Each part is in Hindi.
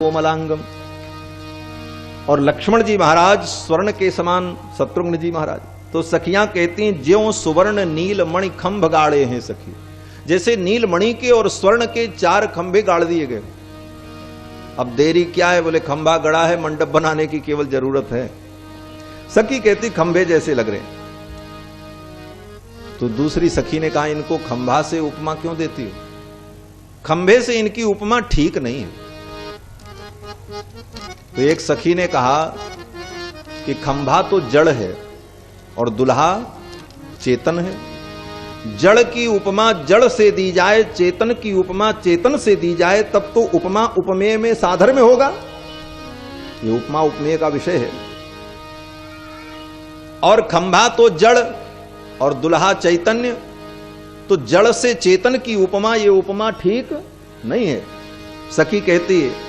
कोमलांगम। और लक्ष्मण जी महाराज स्वर्ण के समान, शत्रुघ्न जी महाराज। तो सखियां कहती हैं ज्यों सुवर्ण नील मणि खंभ गाड़े हैं सखी, जैसे नील मणि के और स्वर्ण के 4 खंभे गाड़ दिए गए। अब देरी क्या है, बोले खंभा गड़ा है, मंडप बनाने की केवल जरूरत है। सखी कहती खंभे जैसे लग रहे। तो दूसरी सखी ने कहा इनको खंभा से उपमा क्यों देती हो, खंभे से इनकी उपमा ठीक नहीं है। तो एक सखी ने कहा कि खंभा तो जड़ है और दुल्हा चेतन है। जड़ की उपमा जड़ से दी जाए, चेतन की उपमा चेतन से दी जाए, तब तो उपमा उपमेय में साधर्म्य होगा। ये उपमा उपमेय का विषय है। और खंभा तो जड़ और दुल्हा चैतन्य, तो जड़ से चेतन की उपमा, ये उपमा ठीक नहीं है। सखी कहती है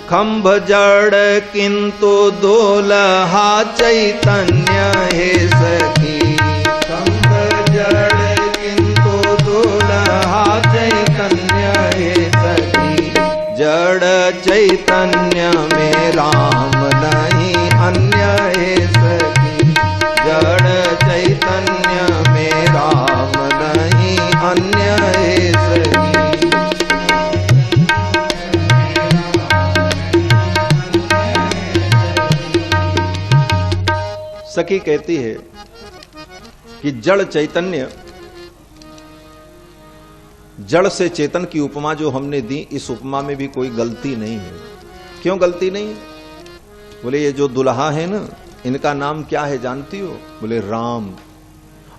खंभ जड़ किंतु दुल्हा चैतन्य है सखी, खंभ जड़ किंतु दुल्हा चैतन्य है सखी। जड़ चैतन्य में राम नहीं अन्य है सखी, जड़ चैतन्य में राम नहीं अन्य है सखी। सखी कहती है कि जड़ चैतन्य, जड़ से चेतन की उपमा जो हमने दी, इस उपमा में भी कोई गलती नहीं है। क्यों गलती नहीं है? बोले ये जो दुल्हा है ना, इनका नाम क्या है जानती हो? बोले राम।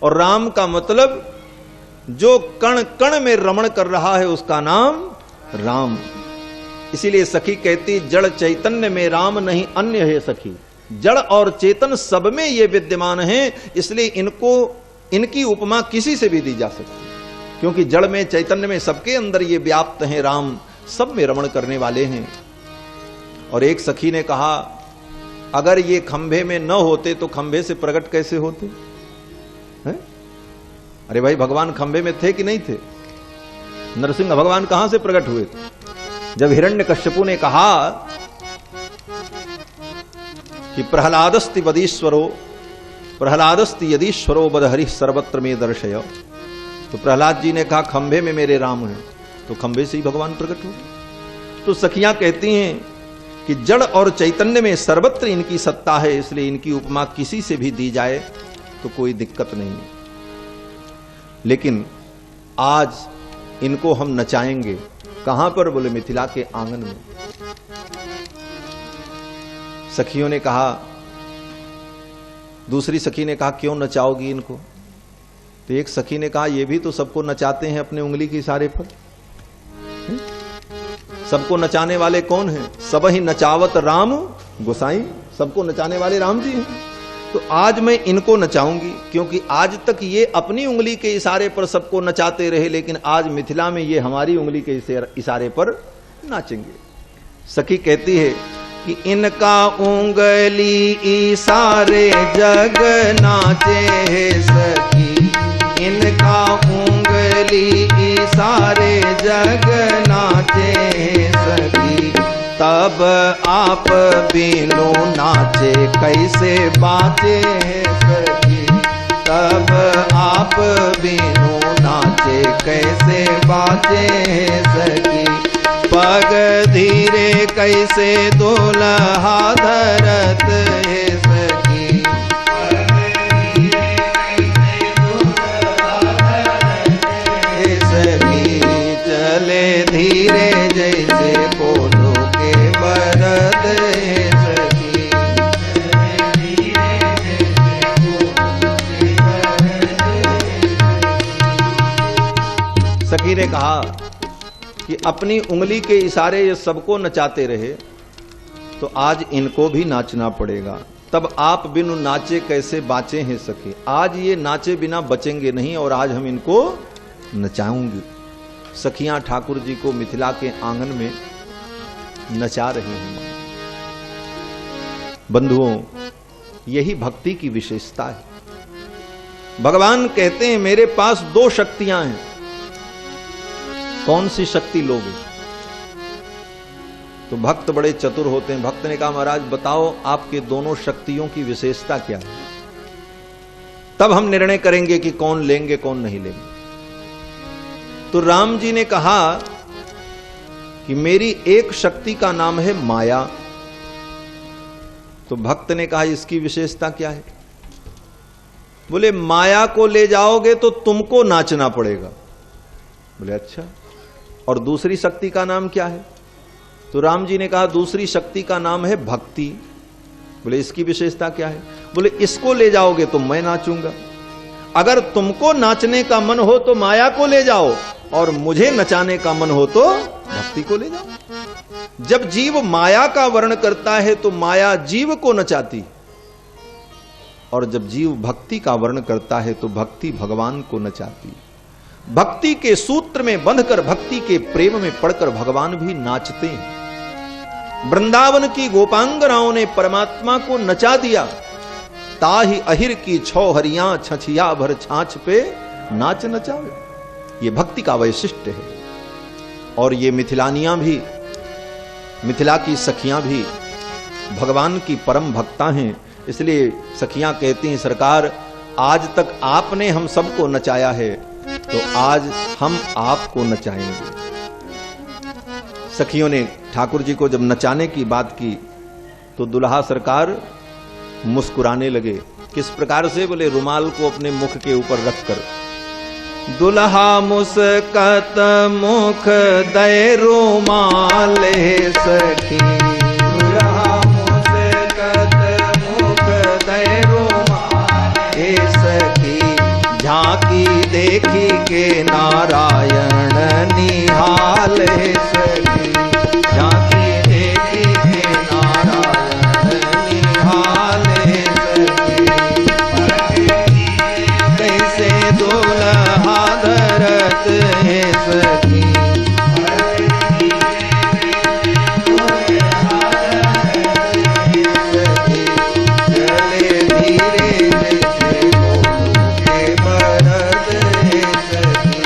और राम का मतलब जो कण कण में रमण कर रहा है उसका नाम राम। इसीलिए सखी कहती जड़ चैतन्य में राम नहीं अन्य है सखी। जड़ और चेतन सब में ये विद्यमान है, इसलिए इनकी उपमा किसी से भी दी जा सकती है। क्योंकि जड़ में चैतन्य में सबके अंदर ये व्याप्त हैं, राम सब में रमण करने वाले हैं। और एक सखी ने कहा अगर ये खंभे में न होते तो खंभे से प्रकट कैसे होते हैं? अरे भाई भगवान खंभे में थे कि नहीं थे? नरसिंह भगवान कहां से प्रकट हुए थे? जब हिरण्यकश्यपु ने कहा कि प्रहलादस्ति बदीश्वरो, प्रहलादस्ति यदीश्वरो बदहरि सर्वत्र में दर्शय, तो प्रहलाद जी ने कहा खंभे में मेरे राम हैं, तो खंभे से ही भगवान प्रकट हो। तो सखियां कहती हैं कि जड़ और चैतन्य में सर्वत्र इनकी सत्ता है, इसलिए इनकी उपमा किसी से भी दी जाए तो कोई दिक्कत नहीं है। लेकिन आज इनको हम नचाएंगे। कहां पर? बोले मिथिला के आंगन में। सखियों ने कहा, दूसरी सखी ने कहा क्यों नचाओगी इनको? तो एक सखी ने कहा ये भी तो सबको नचाते हैं अपने उंगली के इशारे पर। सबको नचाने वाले कौन हैं? सब ही नचावत राम गोसाई, सबको नचाने वाले राम जी हैं। तो आज मैं इनको नचाऊंगी, क्योंकि आज तक ये अपनी उंगली के इशारे पर सबको नचाते रहे, लेकिन आज मिथिला में ये हमारी उंगली के इशारे पर नाचेंगे। सखी कहती है कि इनका उंगली इशारे जग नाचे है सखी, इनका उंगली इशारे जग नाचे है सखी। तब आप बिनु नाचे कैसे बाचे है सखी, तब आप बिनु नाचे कैसे बाचे है सखी। पग धीरे कैसे दुल्हा धरत है सखी, पग धीरे कैसे दुल्हा धरत है सखी। चले धीरे जैसे कोल्हू के बरद है सखी, चले धीरे जैसे कोल्हू के बरद है सखी। सखी ने कहा कि अपनी उंगली के इशारे ये सबको नचाते रहे, तो आज इनको भी नाचना पड़ेगा। तब आप बिनु नाचे कैसे बाचे हैं सखी। आज ये नाचे बिना बचेंगे नहीं, और आज हम इनको नचाऊंगी। सखियां ठाकुर जी को मिथिला के आंगन में नचा रही हैं। बंधुओं, यही भक्ति की विशेषता है। भगवान कहते हैं मेरे पास 2 शक्तियां हैं, कौन सी शक्ति लोगे? तो भक्त बड़े चतुर होते हैं। भक्त ने कहा महाराज बताओ आपके दोनों शक्तियों की विशेषता क्या है, तब हम निर्णय करेंगे कि कौन लेंगे कौन नहीं लेंगे। तो राम जी ने कहा कि मेरी एक शक्ति का नाम है माया। तो भक्त ने कहा इसकी विशेषता क्या है? बोले माया को ले जाओगे तो तुमको नाचना पड़ेगा। बोले अच्छा, और दूसरी शक्ति का नाम क्या है? तो राम जी ने कहा दूसरी शक्ति का नाम है भक्ति। बोले इसकी विशेषता क्या है? बोले इसको ले जाओगे तो मैं नाचूंगा। अगर तुमको नाचने का मन हो तो माया को ले जाओ, और मुझे नचाने का मन हो तो भक्ति को ले जाओ। जब जीव माया का वर्ण करता है तो माया जीव को नचाती, और जब जीव भक्ति का वर्ण करता है तो भक्ति भगवान को नचाती। भक्ति के सूत्र में बंधकर, भक्ति के प्रेम में पड़कर भगवान भी नाचते हैं। वृंदावन की गोपांगनाओं ने परमात्मा को नचा दिया। ताहि अहिर की छौ हरियां छछिया भर छाछ पे नाच नचावे। ये भक्ति का वैशिष्ट है। और ये मिथिलानियां भी, मिथिला की सखियां भी भगवान की परम भक्ता हैं। इसलिए सखियां कहती हैं सरकार आज तक आपने हम सबको नचाया है, तो आज हम आपको नचाएंगे। सखियों ने ठाकुर जी को जब नचाने की बात की तो दुल्हा सरकार मुस्कुराने लगे। किस प्रकार से? बोले रुमाल को अपने मुख के ऊपर रखकर। दुल्हा मुस्कत मुख दे रुमाल सखी, दुल्हा मुस्कत मुख दे रुमाल सखी, झांकी देखी के नारायण निहाल सखी, झांकी देखी के नारायण निहाल सखी, कैसे दुल्हा धरत है सखी, चले धीरे जैसे गोलू के भरत है सखी,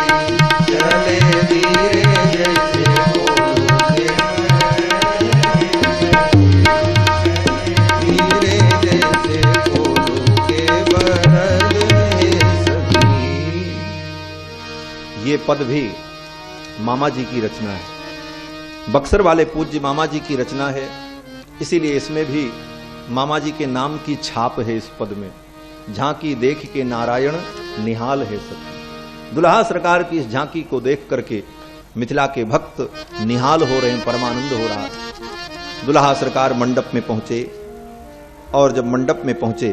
चले धीरे जैसे गोलू के धीरे जैसे गोलू के भरत है सखी। ये पद भी मामा जी की रचना है, बक्सर वाले पूज्य मामा जी की रचना है। इसीलिए इसमें भी मामा जी के नाम की छाप है इस पद में। झांकी देख के नारायण निहाल है सखी। दुल्हा सरकार की इस झांकी को देख करके मिथिला के भक्त निहाल हो रहे हैं, परमानंद हो रहा है। दुल्हा सरकार मंडप में पहुंचे, और जब मंडप में पहुंचे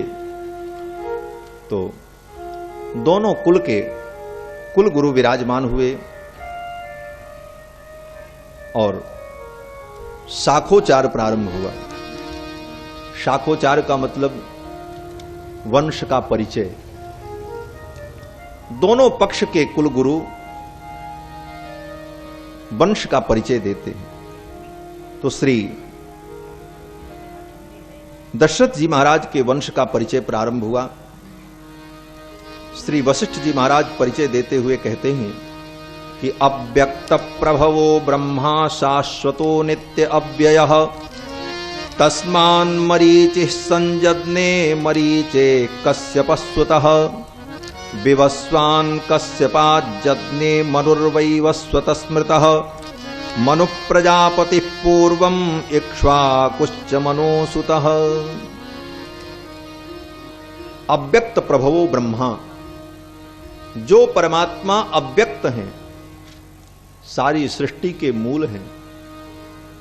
तो दोनों कुल के कुल गुरु विराजमान हुए, और शाखोचार प्रारंभ हुआ। शाखोचार का मतलब वंश का परिचय। दोनों पक्ष के कुल गुरु वंश का परिचय देते हैं। तो श्री दशरथ जी महाराज के वंश का परिचय प्रारंभ हुआ। श्री वशिष्ठ जी महाराज परिचय देते हुए कहते हैं कि अव्यक्त प्रभवो ब्रह्मा शाश्वतो नित्य अव्ययः, तस्मान् मरीचिः संजज्ञे मरीचे कश्यपस्वतः, विवस्वान् कश्यपाज्जज्ञे मनुर्वैवस्वतः स्मृतः, मनुः प्रजापतिः पूर्वम् इक्ष्वाकुश्च मनोसुतः। अव्यक्त प्रभवो ब्रह्मा, जो परमात्मा अव्यक्त हैं, सारी सृष्टि के मूल हैं,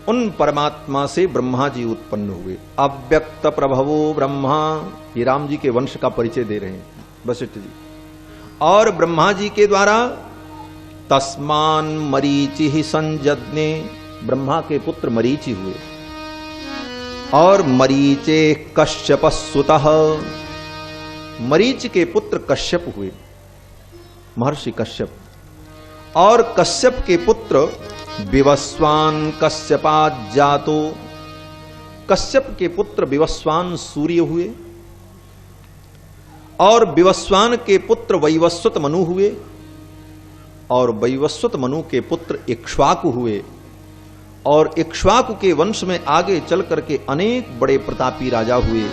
उन परमात्मा से ब्रह्मा जी उत्पन्न हुए। अव्यक्त प्रभवो ब्रह्मा, ये राम जी के वंश का परिचय दे रहे हैं वशिष्ठ जी। और ब्रह्मा जी के द्वारा तस्मान मरीचि संजज्ञे, ब्रह्मा के पुत्र मरीचि हुए। और मरीचे कश्यप सुतः, मरीच के पुत्र कश्यप हुए, महर्षि कश्यप। और कश्यप के पुत्र विवस्वान कश्यपात जातो, कश्यप के पुत्र विवस्वान सूर्य हुए। और विवस्वान के पुत्र वैवस्वत मनु हुए, और वैवस्वत मनु के पुत्र इक्ष्वाकु हुए। और इक्ष्वाकु के वंश में आगे चल करके अनेक बड़े प्रतापी राजा हुए।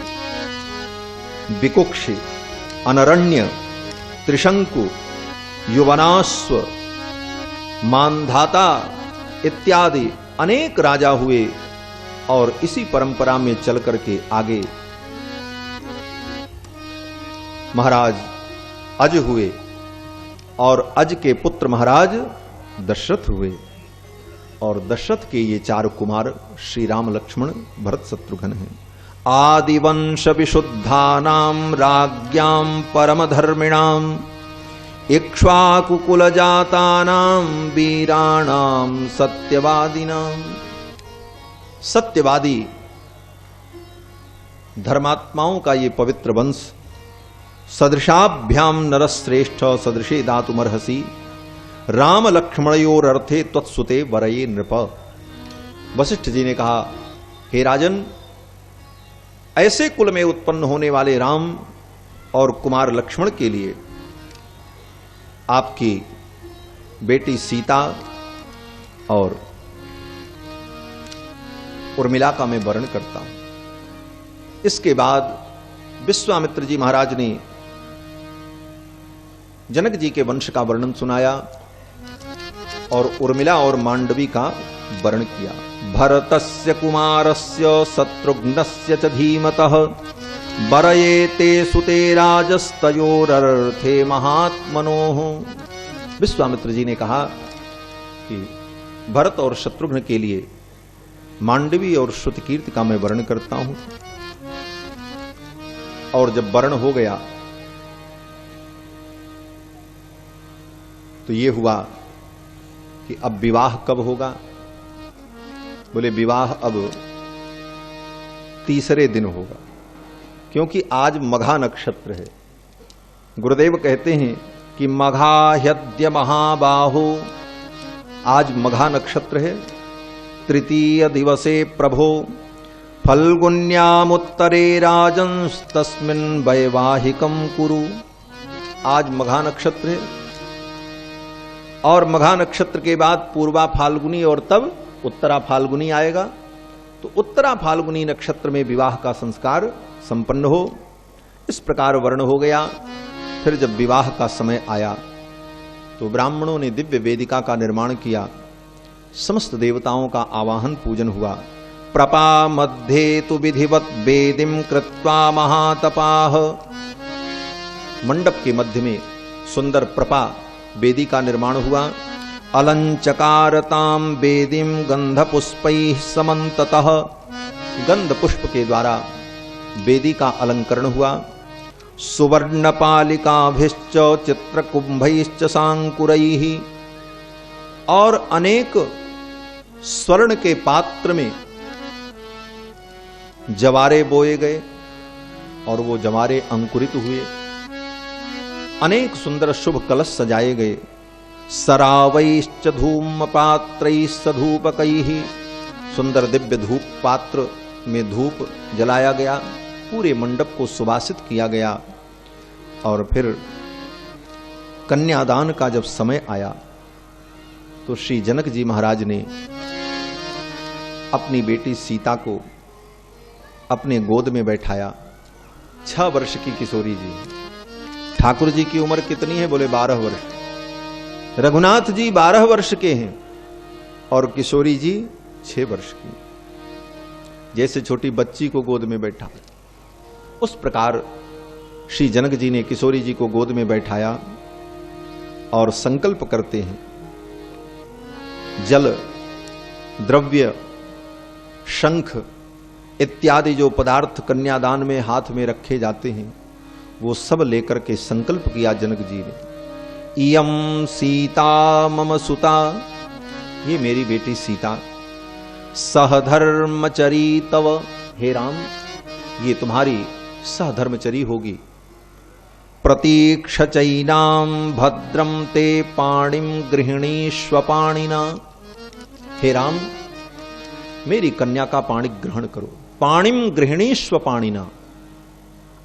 विकुक्ष, अनरण्य, त्रिशंकु, युवनाश्व, मानधाता इत्यादि अनेक राजा हुए। और इसी परंपरा में चल करके आगे महाराज अज हुए और अज के पुत्र महाराज दशरथ हुए। और दशरथ के ये 4 कुमार श्री राम, लक्ष्मण, भरत, शत्रुघ्न हैं। आदिवंश विशुद्धानाम राज्ञाम परम धर्मिणाम इक्ष्वाकुकुल जातानाम वीराणाम सत्यवादिनाम। सत्यवादी धर्मात्माओं का ये पवित्र वंश। सदृशाभ्याम नरश्रेष्ठ सदृशे दातुमर्हसि राम लक्ष्मणयोरर्थे त्वत्सुते वरये नृप। वशिष्ठ जी ने कहा, हे राजन, ऐसे कुल में उत्पन्न होने वाले राम और कुमार लक्ष्मण के लिए आपकी बेटी सीता और उर्मिला का मैं वर्ण करता हूं। इसके बाद विश्वामित्र जी महाराज ने जनक जी के वंश का वर्णन सुनाया और उर्मिला और मांडवी का वर्ण किया। भरतस्य कुमारस्य शत्रुघ्नस्य च धीमतः वरये ते सुते राजस्तयोरर्थे महात्मनोः। विश्वामित्र जी ने कहा कि भरत और शत्रुघ्न के लिए मांडवी और श्रुतकीर्ति का मैं वर्ण करता हूं। और जब वर्ण हो गया तो ये हुआ कि अब विवाह कब होगा। बोले विवाह अब तीसरे दिन होगा, क्योंकि आज मघा नक्षत्र है। गुरुदेव कहते हैं कि मघा ह्यद्य महाबाहो, आज मघा नक्षत्र है। तृतीय दिवसे प्रभो फल्गुन्यामुत्तरे राजंस्तस्मिन् वैवाहिकं कुरु। आज मघा नक्षत्र है और मघा नक्षत्र के बाद पूर्वा फाल्गुनी और तब उत्तरा फाल्गुनी आएगा। तो उत्तरा फाल्गुनी नक्षत्र में विवाह का संस्कार संपन्न हो, इस प्रकार वर्ण हो गया। फिर जब विवाह का समय आया तो ब्राह्मणों ने दिव्य वेदिका का निर्माण किया, समस्त देवताओं का आवाहन पूजन हुआ। प्रपा मध्ये तु विधिवत वेदिम कृत्वा महातपाह। मंडप के मध्य में सुंदर प्रपा वेदी का निर्माण हुआ। अलंचकारताम वेदिम गंध पुष्पैः समन्ततः। गंध पुष्प के द्वारा वेदी का अलंकरण हुआ। सुवर्ण पालिकाभिश्च चित्रकुंभैश्च सांकुरैः। और अनेक स्वर्ण के पात्र में जवारे बोए गए और वो जवारे अंकुरित हुए। अनेक सुंदर शुभ कलश सजाए गए। सरावैश्च धूम पात्रैः सधूपकैः। सुंदर दिव्य धूप पात्र में धूप जलाया गया। पूरे मंडप को सुवासित किया गया। और फिर कन्यादान का जब समय आया तो श्री जनक जी महाराज ने अपनी बेटी सीता को अपने गोद में बैठाया। 6 वर्ष की किशोरी जी। ठाकुर जी की उम्र कितनी है? बोले 12 वर्ष। रघुनाथ जी 12 वर्ष के हैं और किशोरी जी 6 वर्ष की। जैसे छोटी बच्ची को गोद में बैठा, उस प्रकार श्री जनक जी ने किशोरी जी को गोद में बैठाया और संकल्प करते हैं। जल, द्रव्य, शंख इत्यादि जो पदार्थ कन्यादान में हाथ में रखे जाते हैं, वो सब लेकर के संकल्प किया जनक जी ने। इयम सीता मम सुता, ये मेरी बेटी सीता। सहधर्मचरी तव, हे राम ये तुम्हारी सहधर्मचरी होगी। प्रतीक्ष चैनाम भद्रम ते पाणिम गृहिणीष्व पाणिना। हे राम मेरी कन्या का पाणि ग्रहण करो। पाणिम गृहिणीष्व पाणिना,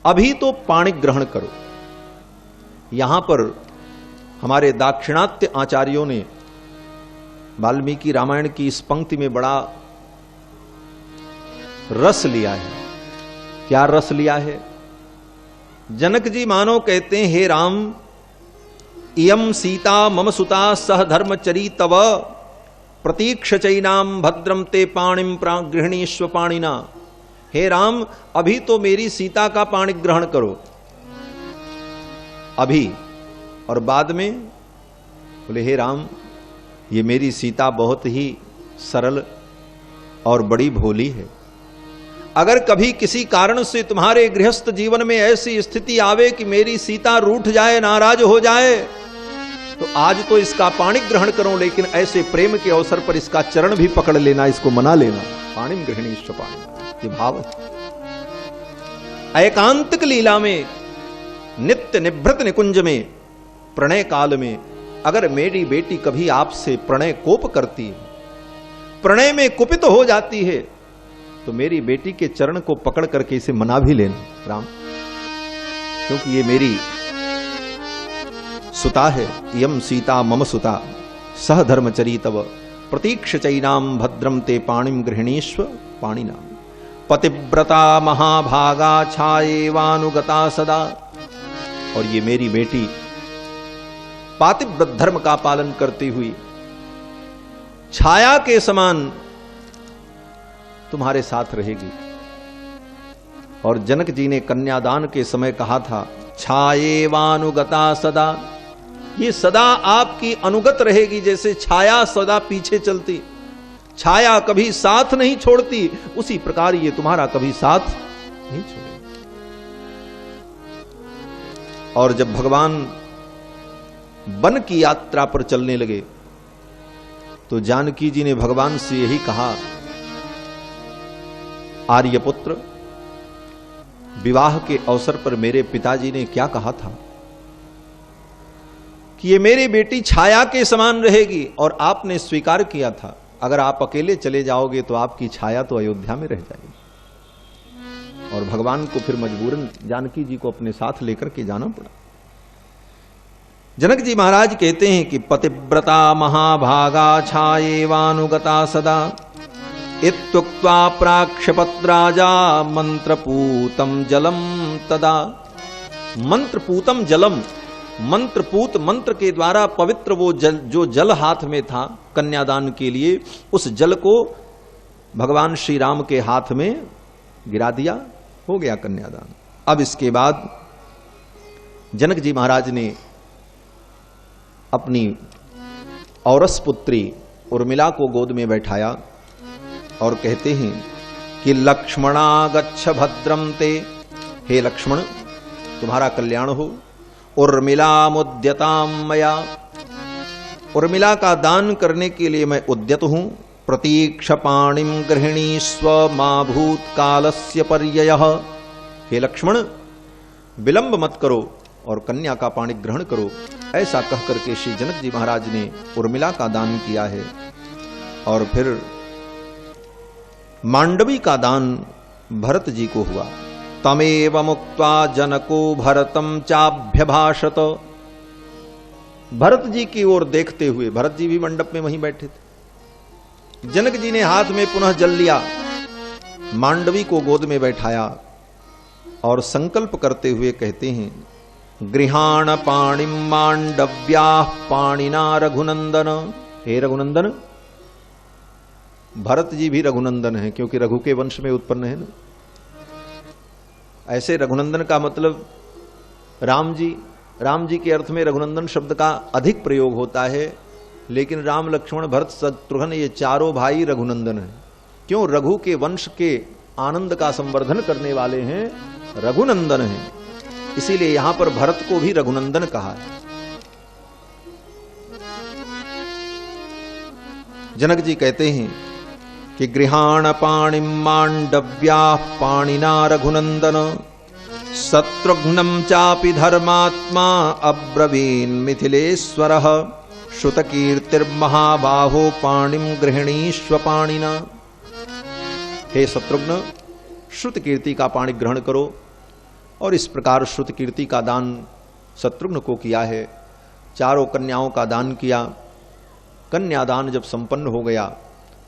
अभी तो पाणि ग्रहण करो। यहां पर हमारे दाक्षिणात्य आचार्यों ने वाल्मीकि रामायण की इस पंक्ति में बड़ा रस लिया है। क्या रस लिया है? जनक जी मानो कहते हैं, हे राम, इयम सीता मम सुता सह धर्मचरी तव प्रतीक्ष चैनाम भद्रम ते पाणिम गृहणीश्व पाणिना। हे राम, अभी तो मेरी सीता का पाणी ग्रहण करो, अभी, और बाद में बोले हे राम, ये मेरी सीता बहुत ही सरल और बड़ी भोली है। अगर कभी किसी कारण से तुम्हारे गृहस्थ जीवन में ऐसी स्थिति आवे कि मेरी सीता रूठ जाए, नाराज हो जाए, तो आज तो इसका पाणी ग्रहण करो, लेकिन ऐसे प्रेम के अवसर पर इसका चरण भी पकड़ लेना, इसको मना लेना। पाणिम गृहणीश्व पाणी, ये भाव है। एकांतिक लीला में, नित्य निभृत निकुंज में, प्रणय काल में अगर मेरी बेटी कभी आपसे प्रणय कोप करती है, प्रणय में कुपित हो जाती है, तो मेरी बेटी के चरण को पकड़ करके इसे मना भी लेना राम, क्योंकि ये मेरी सुता है। यम सीता मम सुता सह धर्मचरी तव प्रतीक्ष चैनाम भद्रम ते पाणिम गृहणीश्व पाणिना। पतिव्रता महाभागा छायेवानुगता सदा। और ये मेरी बेटी पातिव्रत धर्म का पालन करती हुई छाया के समान तुम्हारे साथ रहेगी। और जनक जी ने कन्यादान के समय कहा था, छायेवानुगता सदा, ये सदा आपकी अनुगत रहेगी, जैसे छाया सदा पीछे चलती, छाया कभी साथ नहीं छोड़ती, उसी प्रकार ये तुम्हारा कभी साथ नहीं छोड़ेगी। और जब भगवान वन की यात्रा पर चलने लगे, तो जानकी जी ने भगवान से यही कहा, आर्यपुत्र, विवाह के अवसर पर मेरे पिताजी ने क्या कहा था कि ये मेरी बेटी छाया के समान रहेगी, और आपने स्वीकार किया था, अगर आप अकेले चले जाओगे तो आपकी छाया तो अयोध्या में रह जाएगी। और भगवान को फिर मजबूरन जानकी जी को अपने साथ लेकर के जाना पड़ा। जनक जी महाराज कहते हैं कि पतिव्रता महाभागा छायेवानुगता सदा इत्युक्त्वा प्राक्षपत्राजा मंत्रपूतम जलम तदा। मंत्रपूतम जलम, मंत्रपूत मंत्र के द्वारा पवित्र वो जल, जो जल हाथ में था कन्यादान के लिए, उस जल को भगवान श्री राम के हाथ में गिरा दिया, हो गया कन्यादान। अब इसके बाद जनक जी महाराज ने अपनी औरस पुत्री उर्मिला को गोद में बैठाया और कहते हैं कि लक्ष्मणा गच्छ भद्रम ते, हे लक्ष्मण, तुम्हारा कल्याण हो। उर्मिला मुद्यताम मया, उर्मिला का दान करने के लिए मैं उद्यत हूं। प्रतीक्ष पाणिम गृहिणीस्व मा भूत कालस्य पर्ययः, हे लक्ष्मण, विलंब मत करो और कन्या का पाणी ग्रहण करो। ऐसा कह करके श्री जनक जी महाराज ने उर्मिला का दान किया है। और फिर मांडवी का दान भरत जी को हुआ। तमेव मुक्त्वा जनको भरतम चाभ्यभाषत, भरत जी की ओर देखते हुए, भरत जी भी मंडप में वहीं बैठे थे, जनक जी ने हाथ में पुनः जल लिया, मांडवी को गोद में बैठाया और संकल्प करते हुए कहते हैं, गृहाण पाणिम मांडव्या पाणिना रघुनंदन। हे रघुनंदन, भरत जी भी रघुनंदन है, क्योंकि रघु के वंश में उत्पन्न है ना। ऐसे रघुनंदन का मतलब राम जी, राम जी के अर्थ में रघुनंदन शब्द का अधिक प्रयोग होता है, लेकिन राम लक्ष्मण भरत शत्रुघ्न ये चारों भाई रघुनंदन हैं। क्यों? रघु के वंश के आनंद का संवर्धन करने वाले हैं, रघुनंदन हैं, इसीलिए यहां पर भरत को भी रघुनंदन कहा है। जनक जी कहते हैं कि गृहाण पाणिम मांडव्या पाणिना रघुनंदन शत्रुघ्नम चापि धर्मात्मा अब्रवीन मिथिलेश्वरः श्रुतकीर्तिर्महाबाहो पाणिम गृहिणीश्व पाणिना। हे शत्रुघ्न, श्रुत कीर्ति का पाणी ग्रहण करो। और इस प्रकार श्रुत कीर्ति का दान शत्रुघ्न को किया है। चारों कन्याओं का दान किया। कन्यादान जब संपन्न हो गया,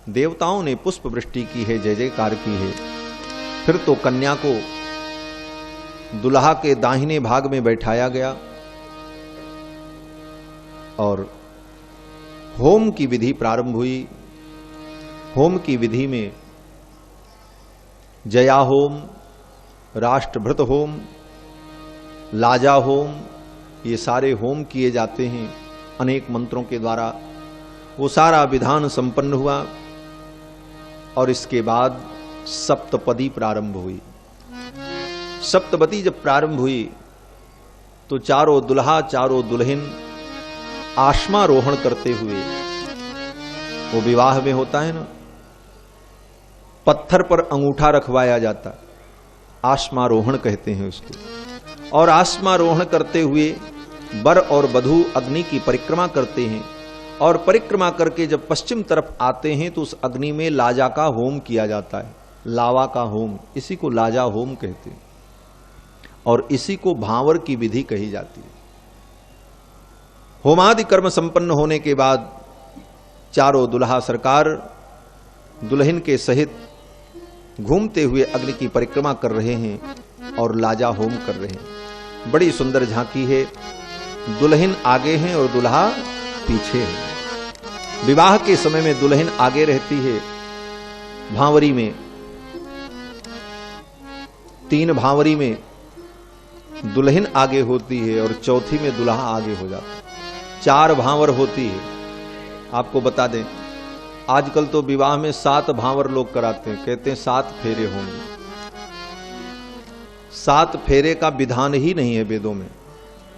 देवताओं ने पुष्प वृष्टि की है, जय जयकार की है। फिर तो कन्या को दुल्हा के दाहिने भाग में बैठाया गया और होम की विधि प्रारंभ हुई। होम की विधि में जया होम, राष्ट्रभृत होम, लाजा होम, ये सारे होम किए जाते हैं अनेक मंत्रों के द्वारा। वो सारा विधान संपन्न हुआ और इसके बाद सप्तपदी प्रारंभ हुई। सप्तपदी जब प्रारंभ हुई तो चारों दुल्हा चारों दुल्हन आश्मारोहण करते हुए, वो विवाह में होता है ना, पत्थर पर अंगूठा रखवाया जाता, आश्मारोहण कहते हैं उसको। और आश्मारोहण करते हुए वर और वधू अग्नि की परिक्रमा करते हैं और परिक्रमा करके जब पश्चिम तरफ आते हैं तो उस अग्नि में लाजा का होम किया जाता है, लावा का होम, इसी को लाजा होम कहते हैं और इसी को भांवर की विधि कही जाती है। होमादि कर्म संपन्न होने के बाद चारों दुल्हा सरकार दुल्हन के सहित घूमते हुए अग्नि की परिक्रमा कर रहे हैं और लाजा होम कर रहे हैं। बड़ी सुंदर झांकी है, दुल्हन आगे हैं और दुल्हा पीछे है। विवाह के समय में दुल्हन आगे रहती है, भांवरी में 3 भांवरी में दुल्हन आगे होती है और चौथी में दुल्हा आगे हो जाता है। 4 भांवर होती है। आपको बता दें, आजकल तो विवाह में 7 भांवर लोग कराते हैं, कहते हैं 7 फेरे होंगे। 7 फेरे का विधान ही नहीं है वेदों में।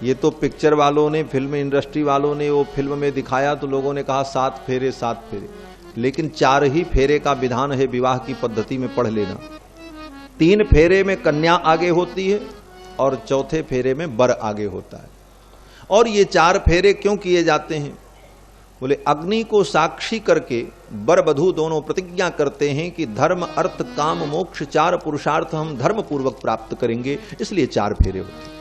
ये तो पिक्चर वालों ने, फिल्म इंडस्ट्री वालों ने वो फिल्म में दिखाया तो लोगों ने कहा 7 फेरे 7 फेरे, लेकिन 4 ही फेरे का विधान है विवाह की पद्धति में, पढ़ लेना। 3 फेरे में कन्या आगे होती है और चौथे फेरे में वर आगे होता है। और ये 4 फेरे क्यों किए जाते हैं? बोले अग्नि को साक्षी करके वर वधू दोनों प्रतिज्ञा करते हैं कि धर्म अर्थ काम मोक्ष 4 पुरुषार्थ हम धर्म पूर्वक प्राप्त करेंगे, इसलिए 4 फेरे होते हैं।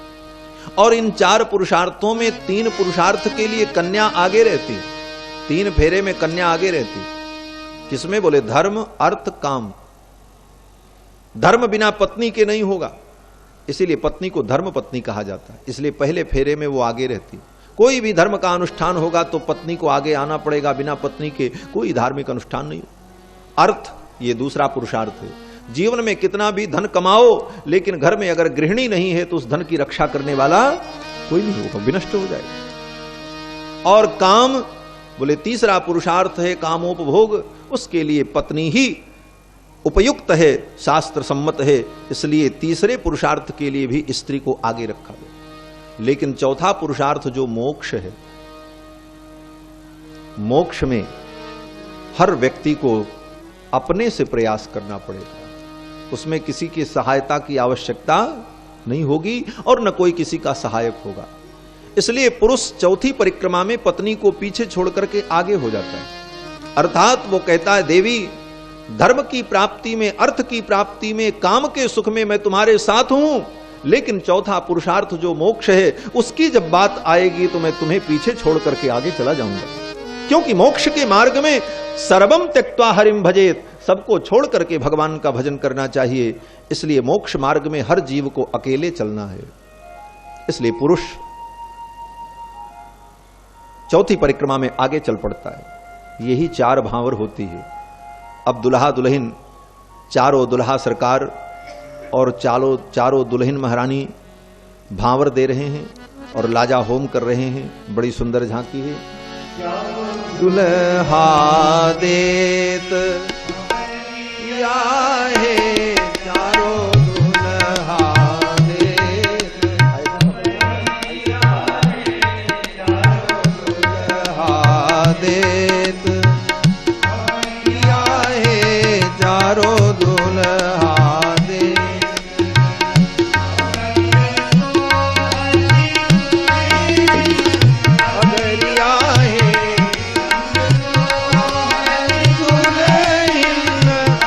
और इन 4 पुरुषार्थों में 3 पुरुषार्थ के लिए कन्या आगे रहती, 3 फेरे में कन्या आगे रहती। किसमें? बोले धर्म अर्थ काम। धर्म बिना पत्नी के नहीं होगा, इसीलिए पत्नी को धर्म पत्नी कहा जाता है, इसलिए पहले फेरे में वो आगे रहती। कोई भी धर्म का अनुष्ठान होगा तो पत्नी को आगे आना पड़ेगा, बिना पत्नी के कोई धार्मिक अनुष्ठान नहीं हो। अर्थ, ये दूसरा पुरुषार्थ है। जीवन में कितना भी धन कमाओ, लेकिन घर में अगर गृहिणी नहीं है तो उस धन की रक्षा करने वाला कोई नहीं होगा, विनष्ट हो जाएगा। और काम, बोले तीसरा पुरुषार्थ है कामोपभोग, उसके लिए पत्नी ही उपयुक्त है, शास्त्र सम्मत है, इसलिए तीसरे पुरुषार्थ के लिए भी स्त्री को आगे रखा गया। लेकिन चौथा पुरुषार्थ जो मोक्ष है, मोक्ष में हर व्यक्ति को अपने से प्रयास करना पड़ेगा, उसमें किसी की सहायता की आवश्यकता नहीं होगी और न कोई किसी का सहायक होगा। इसलिए पुरुष चौथी परिक्रमा में पत्नी को पीछे छोड़ करके आगे हो जाता है। अर्थात वो कहता है, देवी धर्म की प्राप्ति में, अर्थ की प्राप्ति में, काम के सुख में मैं तुम्हारे साथ हूं, लेकिन चौथा पुरुषार्थ जो मोक्ष है उसकी जब बात आएगी तो मैं तुम्हें पीछे छोड़ करके आगे चला जाऊंगा। क्योंकि मोक्ष के मार्ग में सर्वम त्यक्त्वा हरिम भजेत, सबको छोड़ करके भगवान का भजन करना चाहिए। इसलिए मोक्ष मार्ग में हर जीव को अकेले चलना है। इसलिए पुरुष चौथी परिक्रमा में आगे चल पड़ता है। यही 4 भांवर होती है। अब दुल्हा दुल्हन, चारों दुल्हा सरकार और चारों दुल्हन महारानी भांवर दे रहे हैं और लाजा होम कर रहे हैं। बड़ी सुंदर झांकी है। दुल्हा देत या है चारों दुल्हा देत, दुल्हा देत या है चारों दुल्हा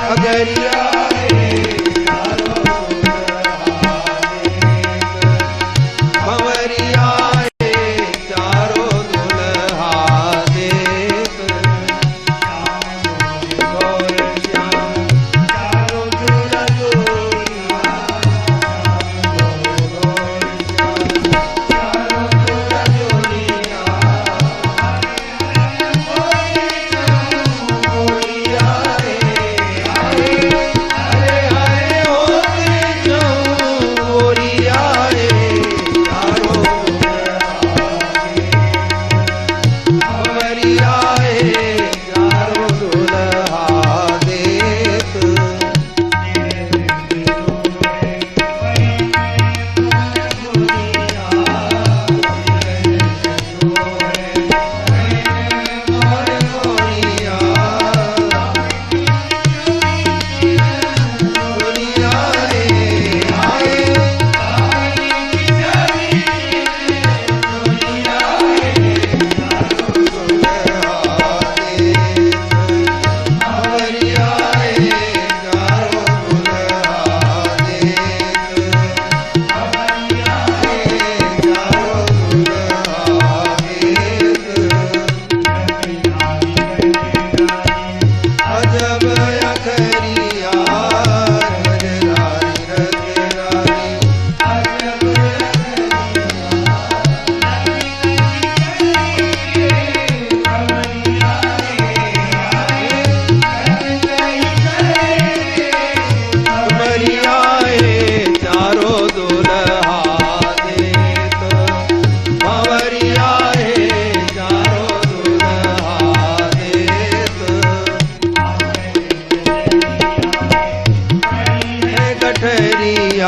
अगरिया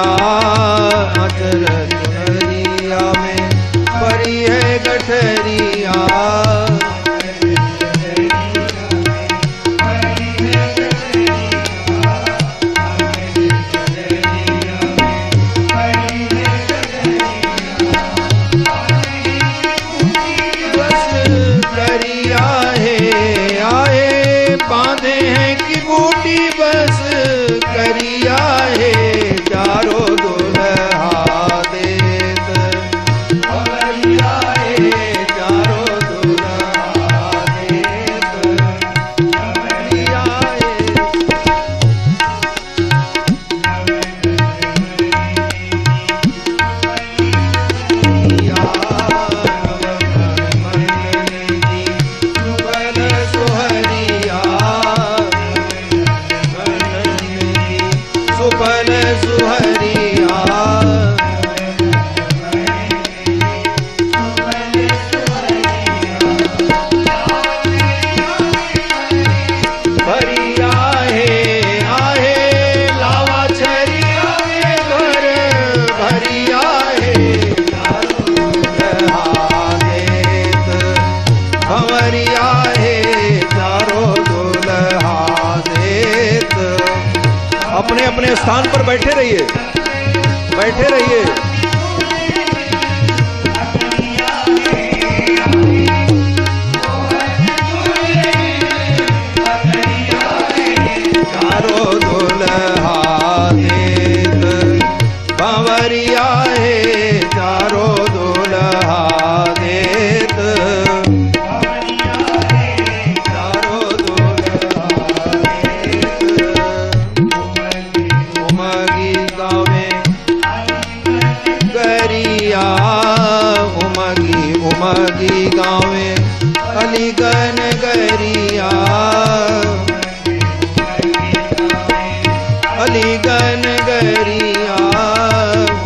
गठरिया अचरज चुनरिया में परी है गठरिया। अपने अपने स्थान पर बैठे रहिए, बैठे रहिए। चारों दुल्हा देत भंवरिया है, चारों दुल्हा देत उमगी गावे अलीगन गरिया, अलीगन गरिया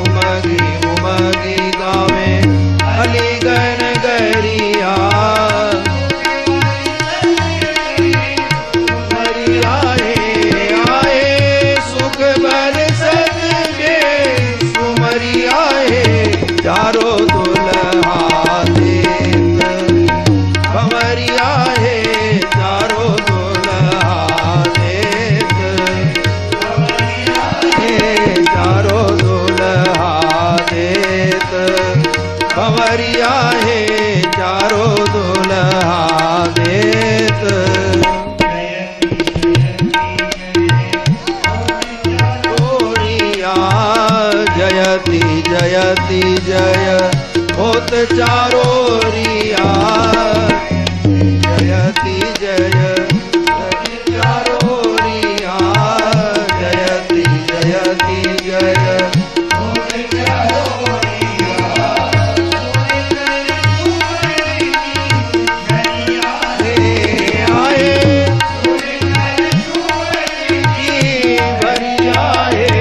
उमगी उमगी गावे अलीगन गरिया। गरिया आए सुख बरसत के सुमरिया है, चारों दुल्हा भंवरिया है, चारों दुल्हा देत चारों दुल्हा देत भंवरिया है, चारों दुल्हा देत। गोरिया जयति जयति जय होत चारोरिया, जयति जय चारोरिया, जयति जयति जय होत चारोरिया। आए भरिया है,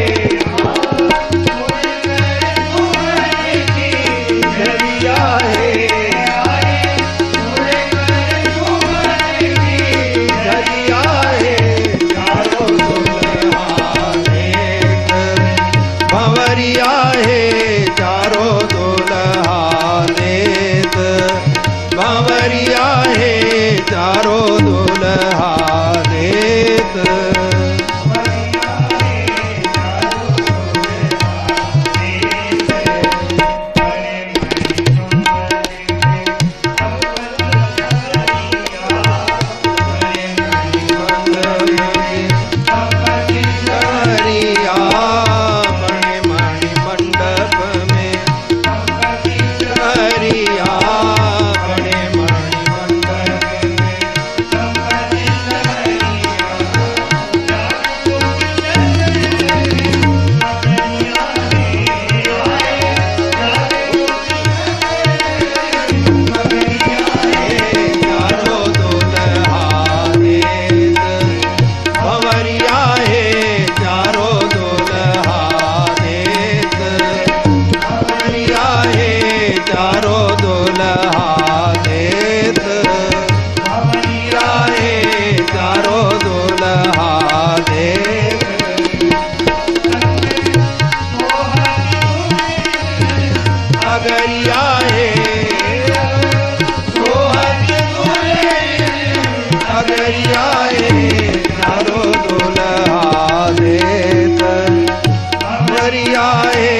भरिया है अगरिया हे सोहत दुल्हन अगरिया हे चारो दुल्हा देत अगरिया हे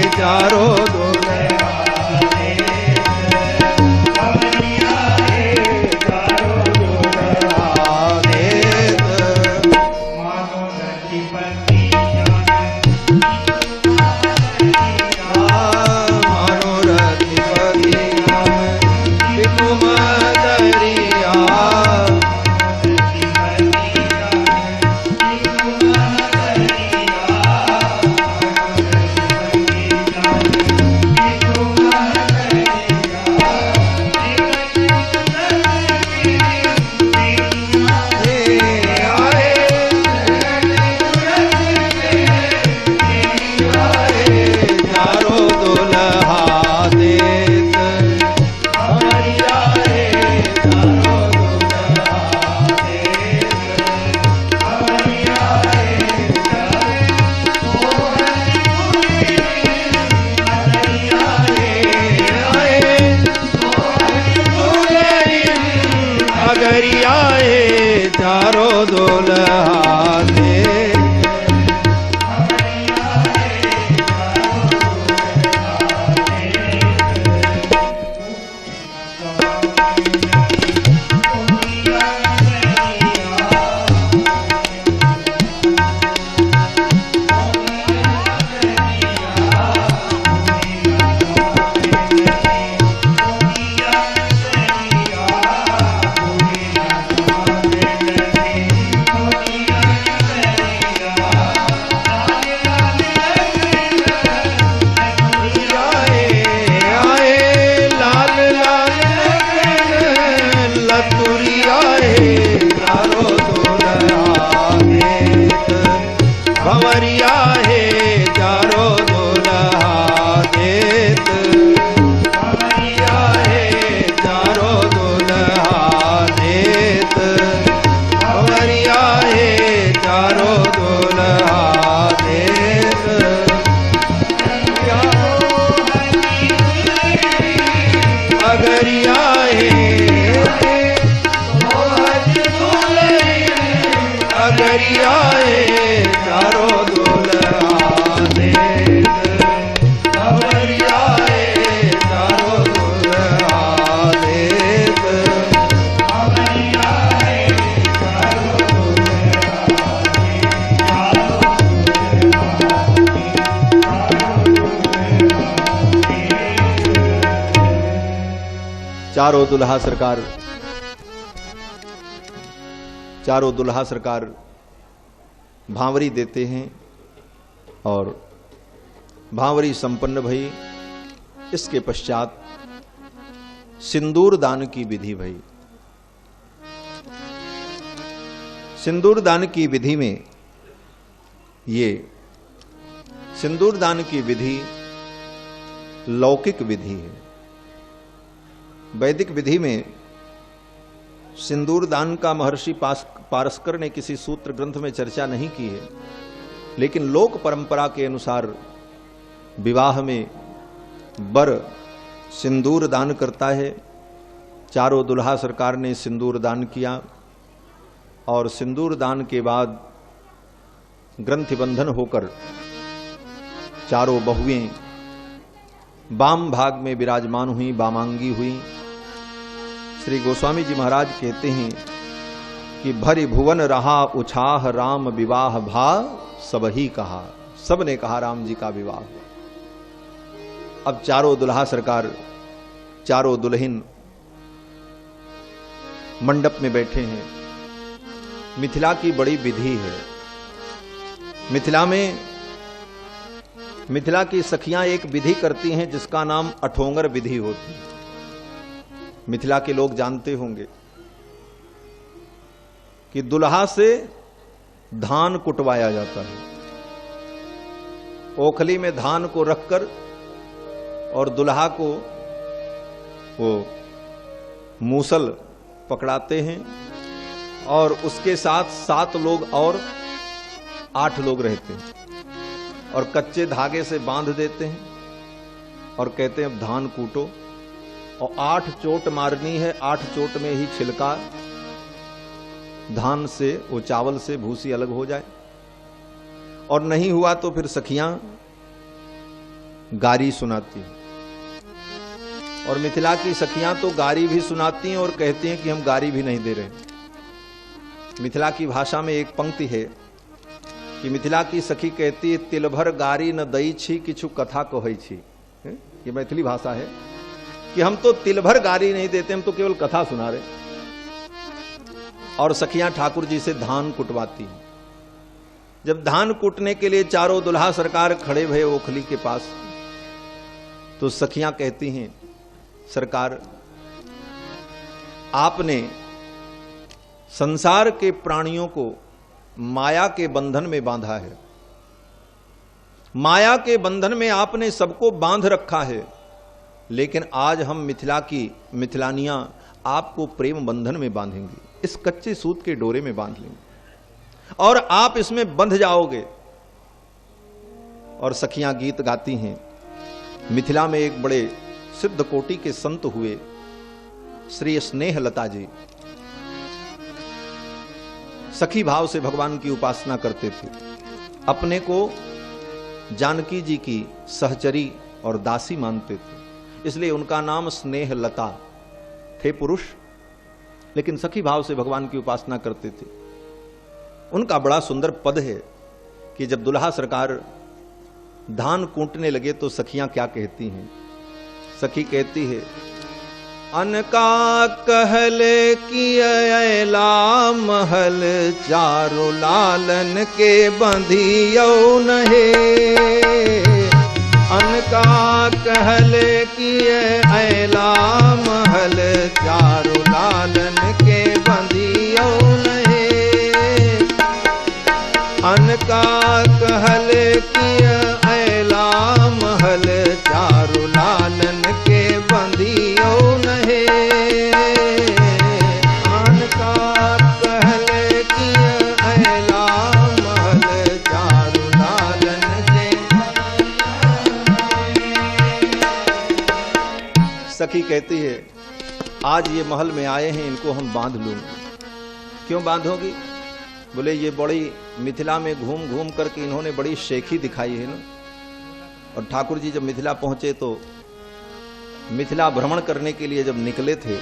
चारो चारों दुल्हा सरकार भांवरी देते हैं और भांवरी संपन्न भई। इसके पश्चात सिंदूर दान की विधि भई। सिंदूर दान की विधि में ये सिंदूर दान की विधि लौकिक विधि है। वैदिक विधि में सिंदूर दान का महर्षि पारस्कर ने किसी सूत्र ग्रंथ में चर्चा नहीं की है, लेकिन लोक परंपरा के अनुसार विवाह में वर सिंदूर दान करता है। चारों दुल्हा सरकार ने सिंदूर दान किया और सिंदूर दान के बाद ग्रंथि बंधन होकर चारों बहुएं वाम भाग में विराजमान हुई, वामांगी हुई। श्री गोस्वामी जी महाराज कहते हैं कि भरी भुवन रहा उछाह राम विवाह भा सब ही कहा। सब ने कहा राम जी का विवाह। अब चारों दुल्हा सरकार, चारों दुल्हन मंडप में बैठे हैं। मिथिला की बड़ी विधि है। मिथिला की सखियां एक विधि करती हैं जिसका नाम अठोंगर विधि होती है। मिथिला के लोग जानते होंगे कि दुल्हा से धान कुटवाया जाता है। ओखली में धान को रखकर और दुल्हा को वो मूसल पकड़ाते हैं और उसके साथ 7 लोग और 8 लोग रहते हैं और कच्चे धागे से बांध देते हैं और कहते हैं अब धान कूटो और 8 चोट मारनी है, 8 चोट में ही छिलका धान से, वो चावल से भूसी अलग हो जाए। और नहीं हुआ तो फिर सखियां गारी सुनाती हैं। और मिथिला की सखियां तो गारी भी सुनाती हैं और कहती हैं कि हम गारी भी नहीं दे रहे। मिथिला की भाषा में एक पंक्ति है कि मिथिला की सखी कहती है, तिल भर गारी न दई छी किछु कथा कहै छी। ये मैथिली भाषा है कि हम तो तिल भर गारी नहीं देते, हम तो केवल कथा सुना रहे। और सखियां ठाकुर जी से धान कुटवाती हैं। जब धान कूटने के लिए चारों दुल्हा सरकार खड़े भये ओखली के पास, तो सखियां कहती हैं, सरकार आपने संसार के प्राणियों को माया के बंधन में बांधा है, माया के बंधन में आपने सबको बांध रखा है, लेकिन आज हम मिथिला की मिथिलानियां आपको प्रेम बंधन में बांधेंगी, इस कच्चे सूत के डोरे में बांध लेंगे और आप इसमें बंध जाओगे। और सखियां गीत गाती हैं। मिथिला में एक बड़े सिद्ध कोटि के संत हुए श्री स्नेहलता जी, सखी भाव से भगवान की उपासना करते थे। अपने को जानकी जी की सहचरी और दासी मानते थे, इसलिए उनका नाम स्नेहलता। थे पुरुष लेकिन सखी भाव से भगवान की उपासना करते थे। उनका बड़ा सुंदर पद है कि जब दुल्हा सरकार धान कूटने लगे तो सखियां क्या कहती हैं। सखी कहती है, अनका कहले कियला महल चारु लालन के बंधियो नहे। अनका कहले कियला महल चारु लालन के बंधियो नहे। अनका कहले कियला महल चारु लालन के बंधियो नहे। अनका कहले कियला महल चारु लालन के। सखी कहती है, आज ये महल में आए हैं, इनको हम बांध लूंगी। क्यों बांधोगी? बोले ये बड़ी मिथिला में घूम घूम करके इन्होंने बड़ी शेखी दिखाई है ना। और ठाकुर जी जब मिथिला पहुंचे तो मिथिला भ्रमण करने के लिए जब निकले थे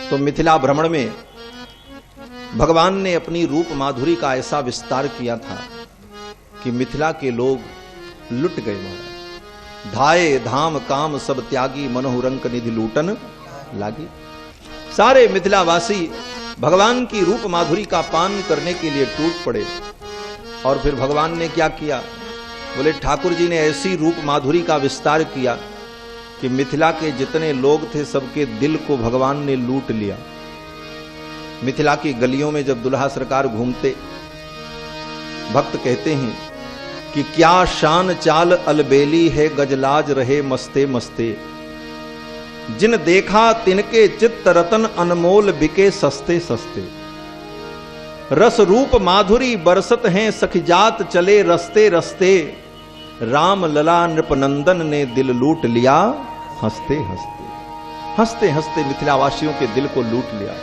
तो मिथिला भ्रमण में भगवान ने अपनी रूप माधुरी का ऐसा विस्तार किया था कि मिथिला के लोग लुट गए। महाराज धाये धाम काम सब त्यागी मनोहरंक निधि लूटन लागी। सारे मिथिलावासी भगवान की रूप माधुरी का पान करने के लिए टूट पड़े। और फिर भगवान ने क्या किया? बोले ठाकुर जी ने ऐसी रूप माधुरी का विस्तार किया कि मिथिला के जितने लोग थे सबके दिल को भगवान ने लूट लिया। मिथिला की गलियों में जब दुल्हा सरकार घूमते, भक्त कहते हैं कि क्या शान चाल अलबेली है, गजलाज रहे मस्ते मस्ते। जिन देखा तिनके चित्त रतन अनमोल बिके सस्ते सस्ते। रस रूप माधुरी बरसत हैं सखिजात चले रस्ते रस्ते। राम लला नृपनंदन ने दिल लूट लिया हंसते हंसते। हंसते हंसते मिथिलावासियों के दिल को लूट लिया।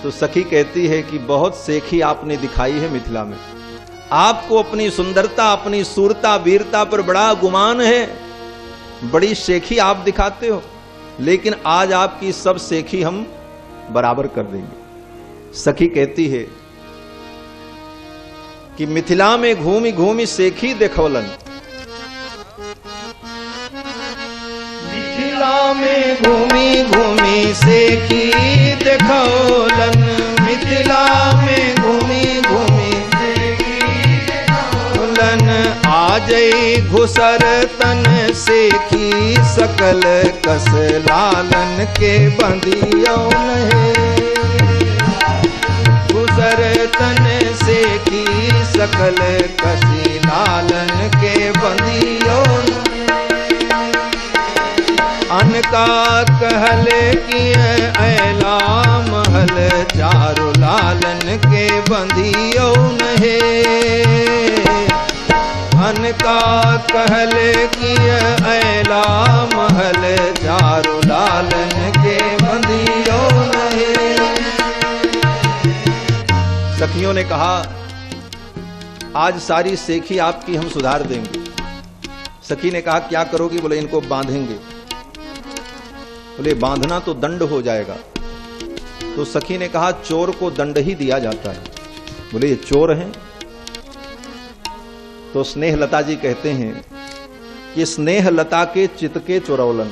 तो सखी कहती है कि बहुत सेखी आपने दिखाई है मिथिला में। आपको अपनी सुंदरता, अपनी सूरता, वीरता पर बड़ा गुमान है, बड़ी शेखी आप दिखाते हो, लेकिन आज आपकी सब शेखी हम बराबर कर देंगे। सखी कहती है कि मिथिला में घूमी घूमी शेखी देखवलन। मिथिला में घूमी घूमी शेखी देखवलन। मिथिला में घूमी घूमी आजई घुसर तन सेखी सकल कस लालन के बंधियो नहे। घुसर तन सेखी सकल कसी लालन के बंधियो। अनका कहले किए ऐला महल चारु लालन के बंधियो नहे। अन का कहल किय ऐला महल, चारों लालन के बंदियो नहीं। सखियों ने कहा आज सारी सेखी आपकी हम सुधार देंगे। सखी ने कहा क्या करोगी? बोले इनको बांधेंगे। बोले बांधना तो दंड हो जाएगा। तो सखी ने कहा चोर को दंड ही दिया जाता है। बोले ये चोर हैं? तो स्नेहलता जी कहते हैं कि स्नेहलता के चित्त के चोरौलन,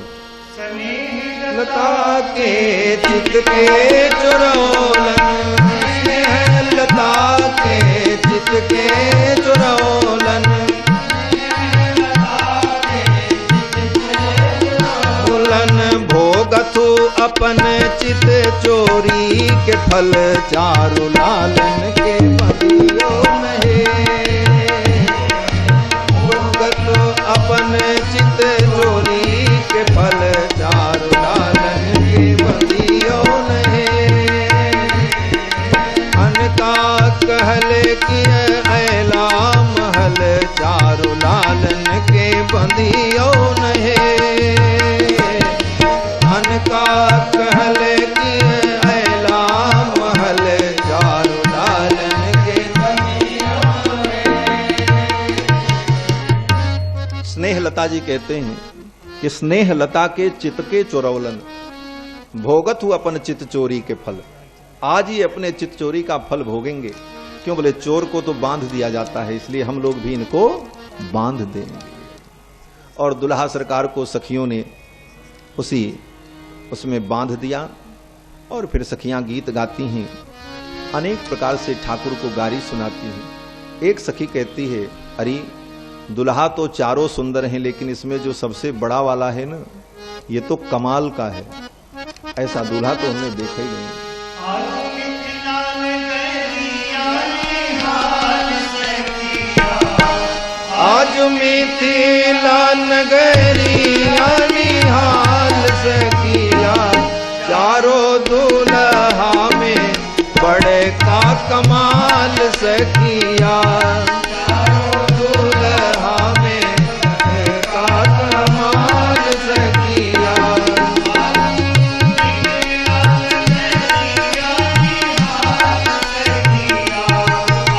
स्नेहलता के चित्त के चोरौलन, स्नेहलता के चित्त के चोरौलन, भोगथु अपन चित चोरी के फल, चारु लालन के बंदियो नहीं। भोगथु अपन चित चोरी के फल, चारु लालन के बंदियो नहीं। अनका कहल किय ऐला महल, चारु लालन के बंदियो नहीं। का कहल किय ऐला महल, चारों लालन के बंदियो नहीं। स्नेहलता जी कहते हैं कि स्नेहलता के चित्त के चोरौलन, भोगत हूं अपन चित्त चोरी के फल। आज ही अपने चित्त चोरी का फल भोगेंगे। क्यों? बोले चोर को तो बांध दिया जाता है, इसलिए हम लोग भी इनको बांध देंगे। और दुल्हा सरकार को सखियों ने उसमें बांध दिया। और फिर सखियां गीत गाती हैं, अनेक प्रकार से ठाकुर को गारी सुनाती हैं। एक सखी कहती है अरे दुल्हा तो चारों सुंदर हैं, लेकिन इसमें जो सबसे बड़ा वाला है ना, ये तो कमाल का है। ऐसा दूल्हा तो हमने देखा ही नहीं। आज मिथिला नगरिया निहाल से किया, चारों दूल्हा में बड़े का कमाल से किया। चारों दूल्हा में का कमाल से किया।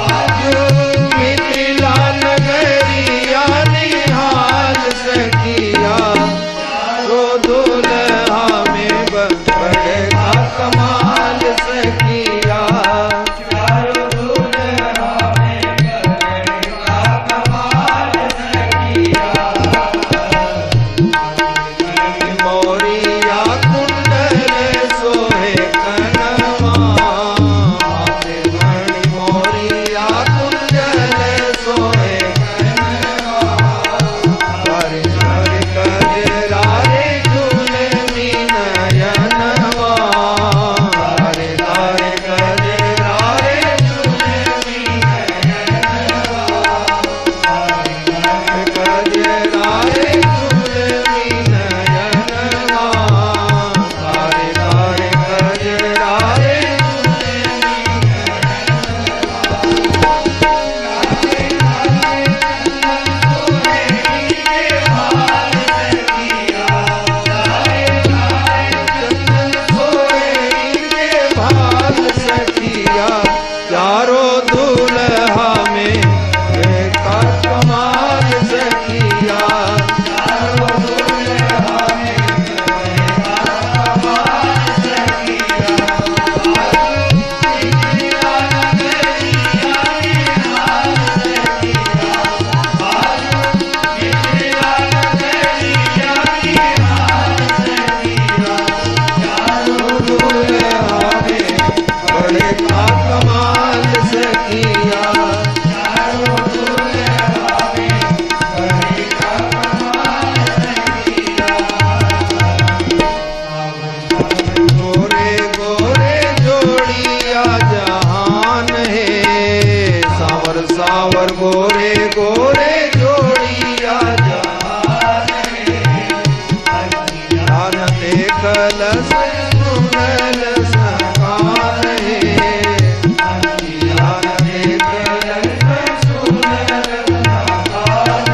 आज मिथिला नगरिया निहाल से किया, चारों दूल्हा में बड़े का कमाल से किया। चारों दूल्हा में बड़े का कमाल से किया। मोरिया कुंडल सोहे कनवा, मोरिया कुंडल सोहे कनवा। हरे हरे कजरारे झूले मीनयनवा, हरे हरे कजरारे झूले मीनयनवा। हरे कजरारे झूले मीनयनवा, हरे हरे कजरारे झूले भाल से किया। चारों दूल्हा में का कमाल से किया। चारों दूल्हा में कमाल से किया। बड़े का कमाल से किया। गोरे गोरे जोड़िया जहान है, सावर सावर गोरे गोरे जोड़िया जहान है। ध्यान देखल सुनल सकान है। ध्यान देखल सुनल सकान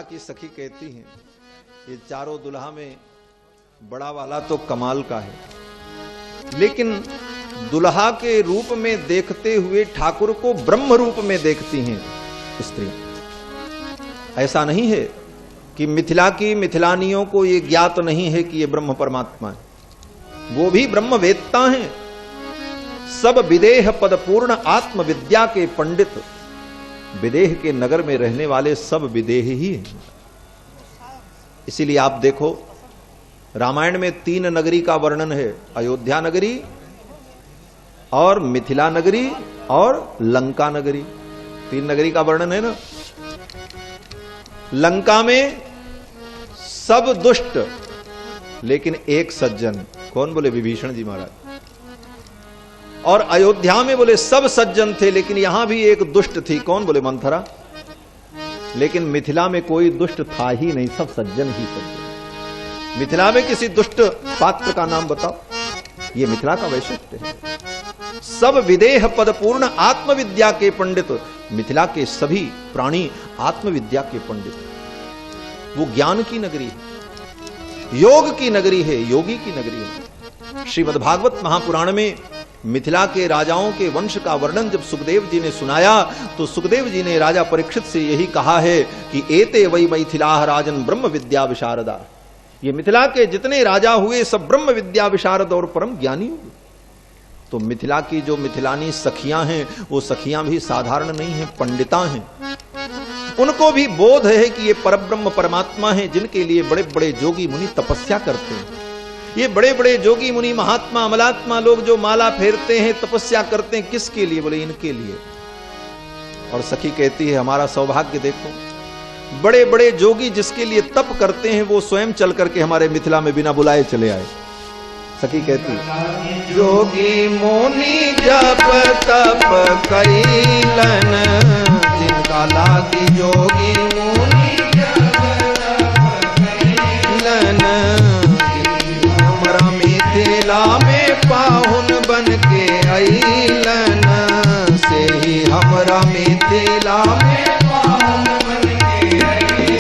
की सखी कहती हैं, ये चारों दुल्हा में बड़ा वाला तो कमाल का है, लेकिन दुल्हा के रूप में देखते हुए ठाकुर को ब्रह्म रूप में देखती हैं स्त्री। ऐसा नहीं है कि मिथिला की मिथिलानियों को ये ज्ञात नहीं है कि ये ब्रह्म परमात्मा है, वो भी ब्रह्म वेदता हैं। सब विदेह पद पूर्ण आत्म विद्या के पंडित, विदेह के नगर में रहने वाले सब विदेह ही हैं। इसीलिए आप देखो रामायण में 3 नगरी का वर्णन है, अयोध्या नगरी और मिथिला नगरी और लंका नगरी। 3 नगरी का वर्णन है ना। लंका में सब दुष्ट लेकिन एक सज्जन, कौन? बोले विभीषण जी महाराज। और अयोध्या में बोले सब सज्जन थे लेकिन यहां भी एक दुष्ट थी, कौन? बोले मंथरा। लेकिन मिथिला में कोई दुष्ट था ही नहीं, सब सज्जन ही सज्जन। मिथिला में किसी दुष्ट पात्र का नाम बताओ, ये मिथिला का वैशिष्ट्य है। सब विदेह पद पूर्ण आत्मविद्या के पंडित, मिथिला के सभी प्राणी आत्मविद्या के पंडित। वो ज्ञान की नगरी है, योग की नगरी है, योगी की नगरी है। श्रीमद् भागवत महापुराण में मिथिला के राजाओं के वंश का वर्णन जब सुखदेव जी ने सुनाया तो सुखदेव जी ने राजा परीक्षित से यही कहा है कि एते वै मैथिलाः राजन ब्रह्म विद्या विशारदा। ये मिथिला के जितने राजा हुए सब ब्रह्म विद्या विशारद और परम ज्ञानी हुए। तो मिथिला की जो मिथिलानी सखियां हैं वो सखियां भी साधारण नहीं हैं, पंडिता हैं। उनको भी बोध है कि ये परब्रह्म परमात्मा है, जिनके लिए बड़े बड़े जोगी मुनि तपस्या करते हैं। ये बड़े बड़े जोगी मुनि महात्मा अमलात्मा लोग जो माला फेरते हैं, तपस्या करते हैं, किसके लिए? बोले इनके लिए। और सखी कहती है हमारा सौभाग्य देखो, बड़े बड़े जोगी जिसके लिए तप करते हैं वो स्वयं चल करके हमारे मिथिला में बिना बुलाए चले आए। सखी कहती जोगी मुनि जप तप कैलन, जिनका लागी जोगी मुनि जप तप कैलन, हमरा मिथिला में पाहुन बन के अइलन, से ही हमरा मिथिला में पाहुन बन के अइलन।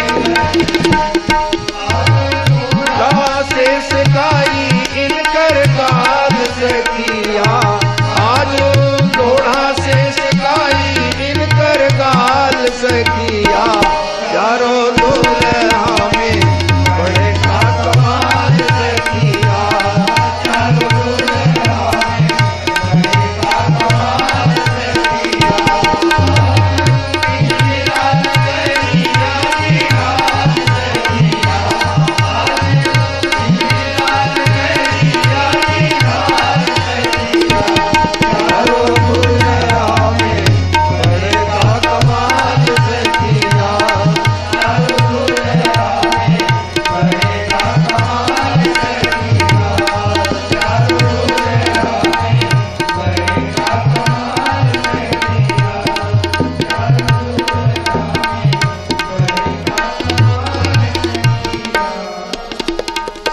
शेष गाई इनकर गाल सखिया, आज लोढ़ा शेष गाई इनकर गाल सखिया, चारों दुल्हा में बड़े का कमाल सखिया, चारों दुल्हा में बड़े का कमाल सखिया।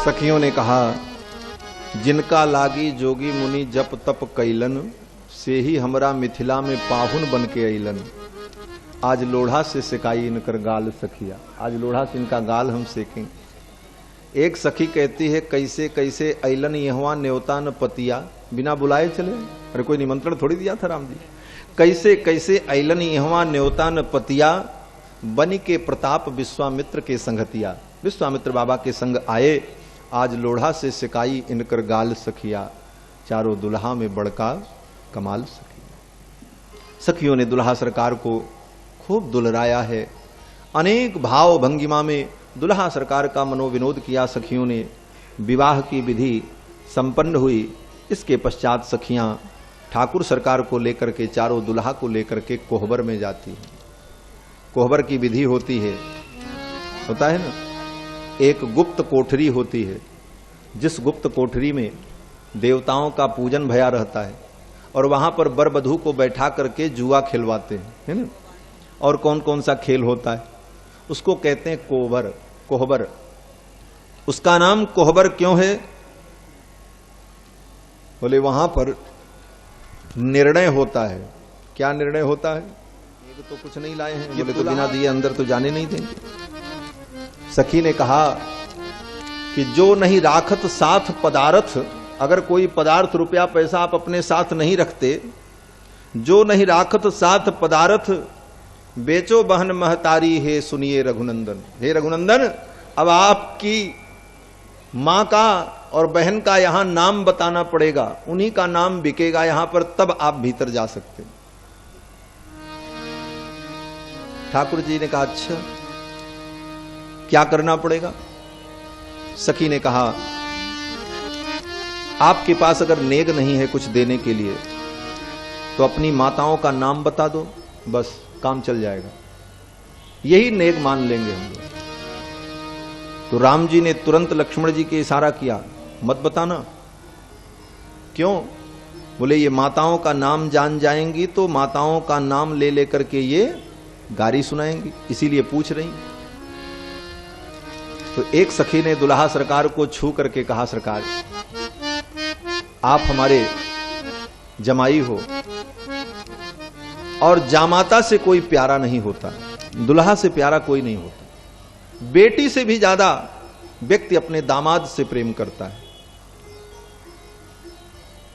सखियों ने कहा जिनका लागी जोगी मुनि जप तप कैलन, से ही हमरा मिथिला में पाहुन बन के अइलन। आज लोढ़ा से सिकाई इनकर गाल सखिया, आज लोढ़ा से इनका गाल हम सेकें। एक सखी कहती है कैसे कैसे अइलन यहवा न्योता न पतिया, बिना बुलाए चले। अरे कोई निमंत्रण थोड़ी दिया था राम जी। कैसे कैसे अइलन यहवा न्योता न पतिया, बनि के प्रताप विश्वामित्र के संगतिया। विश्वामित्र बाबा के संग आए, आज लोढ़ा से सिकाई इनकर गाल सखिया, चारों दुल्हा में बड़का कमाल सखिया। सखियों ने दुल्हा सरकार को खूब दुलराया है, अनेक भाव भंगिमा में दुल्हा सरकार का मनोविनोद किया सखियों ने। विवाह की विधि संपन्न हुई। इसके पश्चात सखियां ठाकुर सरकार को लेकर के, चारों दुल्हा को लेकर के कोहबर में जाती हैं। कोहबर की विधि होती है, होता है ना, एक गुप्त कोठरी होती है, जिस गुप्त कोठरी में देवताओं का पूजन भया रहता है और वहां पर वर वधू को बैठा करके जुआ खिलवाते हैं, है ना। और कौन कौन सा खेल होता है, उसको कहते हैं कोहबर। कोहबर, उसका नाम कोहबर क्यों है? बोले वहां पर निर्णय होता है। क्या निर्णय होता है? ये तो कुछ नहीं लाए हैं। बोले तो बिना दिए अंदर तो जाने नहीं देंगे। सखी ने कहा कि जो नहीं राखत साथ पदार्थ, अगर कोई पदार्थ रुपया पैसा आप अपने साथ नहीं रखते, जो नहीं राखत साथ पदार्थ, बेचो बहन महतारी है सुनिए रघुनंदन। हे रघुनंदन, अब आपकी मां का और बहन का यहां नाम बताना पड़ेगा, उन्हीं का नाम बिकेगा यहां पर, तब आप भीतर जा सकते। ठाकुर जी ने कहा अच्छा क्या करना पड़ेगा? सखी ने कहा आपके पास अगर नेग नहीं है कुछ देने के लिए तो अपनी माताओं का नाम बता दो, बस काम चल जाएगा, यही नेग मान लेंगे हम लोग। तो राम जी ने तुरंत लक्ष्मण जी के इशारा किया, मत बताना। क्यों? बोले ये माताओं का नाम जान जाएंगी तो माताओं का नाम ले लेकर के ये गारी सुनाएंगी, इसीलिए पूछ रही। तो एक सखी ने दुल्हा सरकार को छू करके कहा, सरकार आप हमारे जमाई हो और जामाता से कोई प्यारा नहीं होता, दुल्हा से प्यारा कोई नहीं होता। बेटी से भी ज्यादा व्यक्ति अपने दामाद से प्रेम करता है।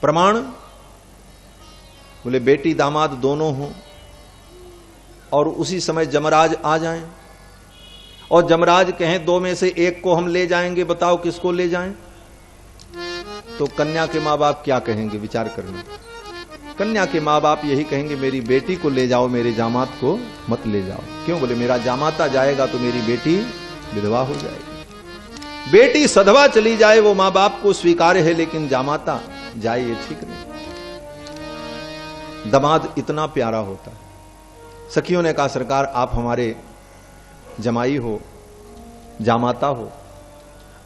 प्रमाण? बोले बेटी दामाद दोनों हो और उसी समय जमराज आ जाएं और जमराज कहें दो में से एक को हम ले जाएंगे, बताओ किसको ले जाएं? तो कन्या के मां बाप क्या कहेंगे? विचार करना। कन्या के मां बाप यही कहेंगे मेरी बेटी को ले जाओ, मेरे जामात को मत ले जाओ। क्यों? बोले मेरा जामाता जाएगा तो मेरी बेटी विधवा हो जाएगी। बेटी सधवा चली जाए वो मां बाप को स्वीकार्य है, लेकिन जामाता जाए ये ठीक नहीं। दामाद इतना प्यारा होता है। सखियों ने कहा सरकार आप हमारे जमाई हो, जामाता हो,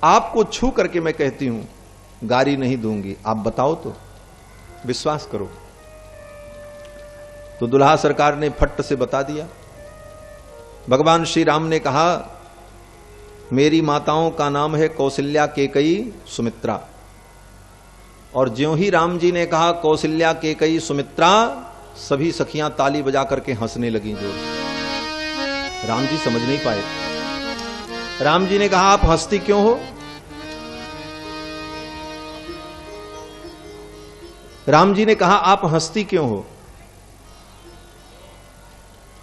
आपको छू करके मैं कहती हूं गारी नहीं दूंगी, आप बताओ तो, विश्वास करो। तो दुल्हा सरकार ने फट से बता दिया। भगवान श्री राम ने कहा मेरी माताओं का नाम है कौशल्या, केकई, सुमित्रा। और ज्यों ही राम जी ने कहा कौशल्या, केकई, सुमित्रा, सभी सखियां ताली बजा करके हंसने लगी जोर से। राम जी समझ नहीं पाए। राम जी ने कहा आप हंसती क्यों हो? राम जी ने कहा आप हंसती क्यों हो?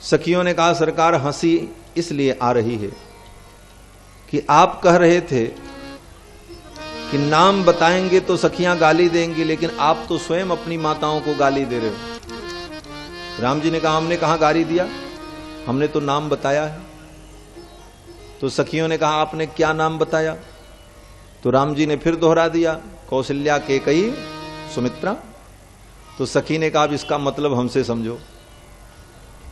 सखियों ने कहा सरकार हंसी इसलिए आ रही है कि आप कह रहे थे कि नाम बताएंगे तो सखियां गाली देंगी, लेकिन आप तो स्वयं अपनी माताओं को गाली दे रहे हो। राम जी ने कहा हमने कहां गाली दिया, हमने तो नाम बताया है। तो सखियों ने कहा आपने क्या नाम बताया? तो राम जी ने फिर दोहरा दिया कौशल्या, केकई, सुमित्रा। तो सखी ने कहा अब इसका मतलब हमसे समझो।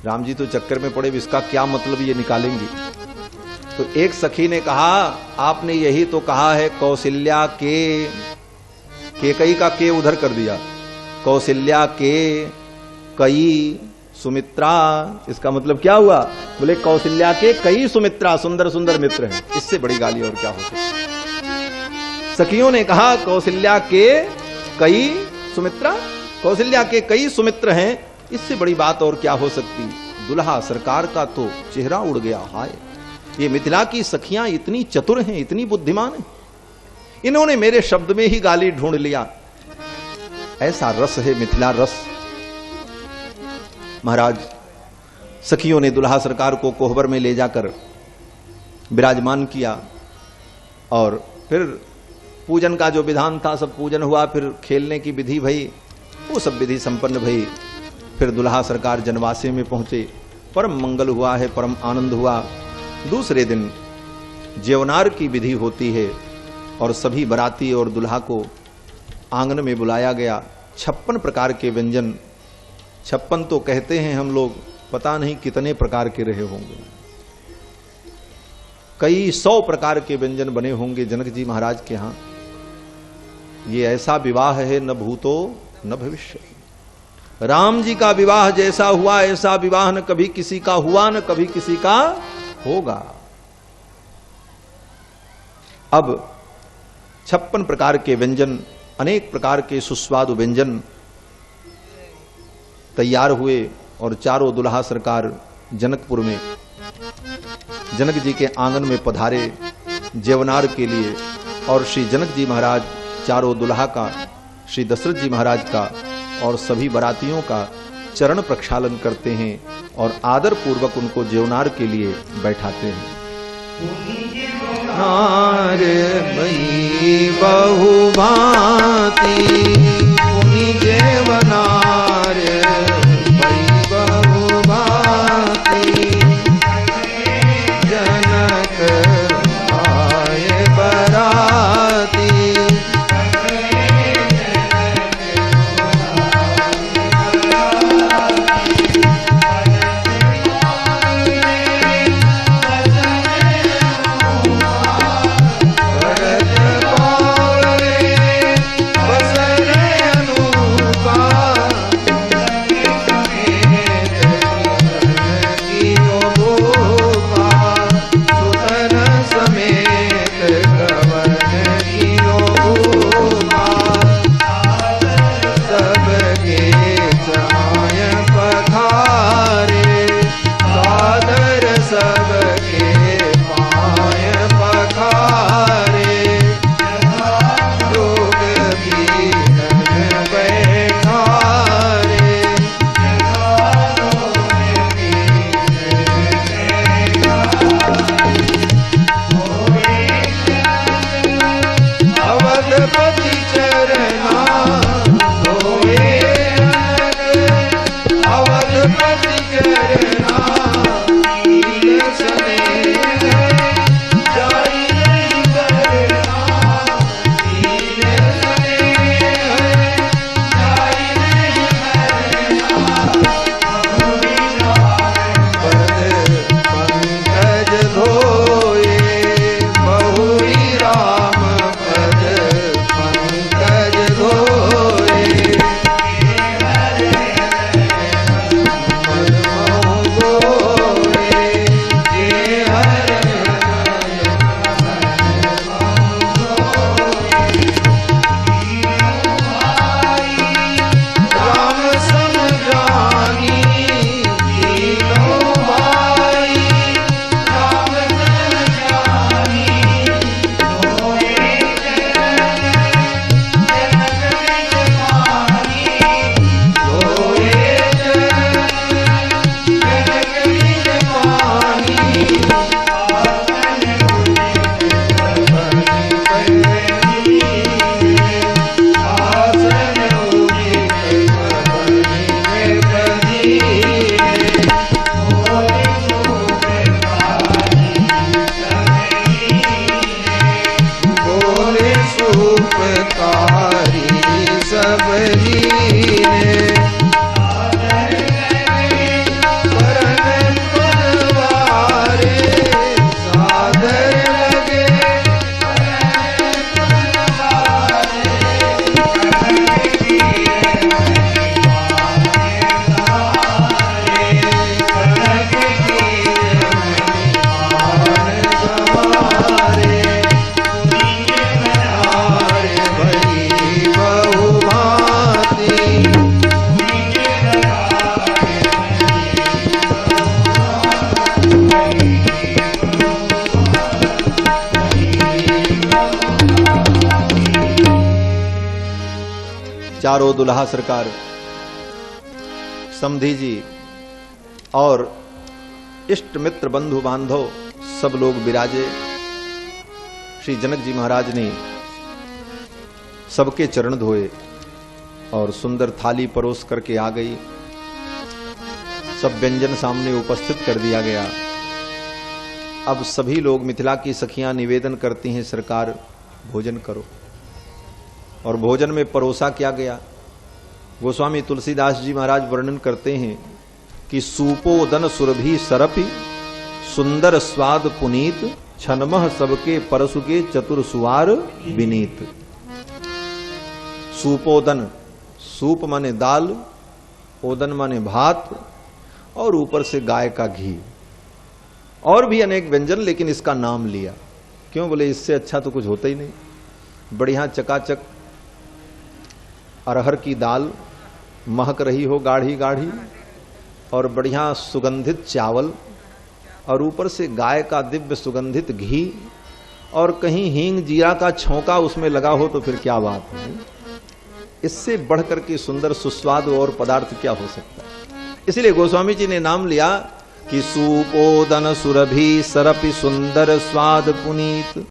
राम जी तो चक्कर में पड़े, इसका क्या मतलब ये निकालेंगी। तो एक सखी ने कहा आपने यही तो कहा है कौशल्या के, केकई का के उधर कर दिया, कौशल्या के कई सुमित्रा, इसका मतलब क्या हुआ? बोले कौशल्या के कई सुमित्रा, सुंदर सुंदर मित्र हैं, इससे बड़ी गाली और क्या हो सकती। सखियों ने कहा कौशल्या के कई सुमित्रा, कौशल्या के कई सुमित्र हैं, इससे बड़ी बात और क्या हो सकती। दुल्हा सरकार का तो चेहरा उड़ गया। हाय, ये मिथिला की सखियां इतनी चतुर हैं, इतनी बुद्धिमान हैं, इन्होंने मेरे शब्द में ही गाली ढूंढ लिया। ऐसा रस है मिथिला रस। महाराज सखियों ने दुल्हा सरकार को कोहबर में ले जाकर विराजमान किया और फिर पूजन का जो विधान था सब पूजन हुआ, फिर खेलने की विधि भई, वो सब विधि संपन्न भई। फिर दुल्हा सरकार जनवासे में पहुंचे, परम मंगल हुआ है, परम आनंद हुआ। दूसरे दिन जेवनार की विधि होती है और सभी बराती और दुल्हा को आंगन में बुलाया गया। 56 प्रकार के व्यंजन, 56 तो कहते हैं हम लोग, पता नहीं कितने प्रकार के रहे होंगे, कई 100 प्रकार के व्यंजन बने होंगे जनक जी महाराज के यहां। ये ऐसा विवाह है न भूतो न भविष्य। राम जी का विवाह जैसा हुआ ऐसा विवाह न कभी किसी का हुआ न कभी किसी का होगा। अब 56 प्रकार के व्यंजन, अनेक प्रकार के सुस्वादु व्यंजन तैयार हुए और चारों दुल्हा सरकार जनकपुर में जनक जी के आंगन में पधारे जेवनार के लिए, और श्री जनक जी महाराज चारों दुल्हा का, श्री दशरथ जी महाराज का और सभी बरातियों का चरण प्रक्षालन करते हैं और आदर पूर्वक उनको जेवनार के लिए बैठाते हैं। नार मई बहु भांति पुनि जेवनार मई बहु भांति जनक आए बराती चारों दुल्हा सरकार, समधी जी और इष्ट मित्र बंधु बांधव सब लोग विराजे। श्री जनक जी महाराज ने सबके चरण धोए और सुंदर थाली परोस करके आ गई। सब व्यंजन सामने उपस्थित कर दिया गया। अब सभी लोग, मिथिला की सखियां निवेदन करती हैं, सरकार भोजन करो। और भोजन में परोसा क्या गया, गोस्वामी तुलसीदास जी महाराज वर्णन करते हैं कि सूपोदन सुरभि सरपि सुंदर स्वाद पुनीत छनमह सबके परसुके चतुर सुवार विनीत। सूपोदन, सूप माने दाल, ओदन माने भात, और ऊपर से गाय का घी, और भी अनेक व्यंजन, लेकिन इसका नाम लिया क्यों, बोले इससे अच्छा तो कुछ होता ही नहीं। बढ़िया चकाचक अरहर की दाल महक रही हो गाढ़ी गाढ़ी, और बढ़िया सुगंधित चावल, और ऊपर से गाय का दिव्य सुगंधित घी और कहीं हींग जीरा का छौंका उसमें लगा हो तो फिर क्या बात है। इससे बढ़कर के सुंदर सुस्वाद और पदार्थ क्या हो सकता है। इसलिए गोस्वामी जी ने नाम लिया कि सुपोदन सुरभि सरपि सुंदर स्वाद पुनीत।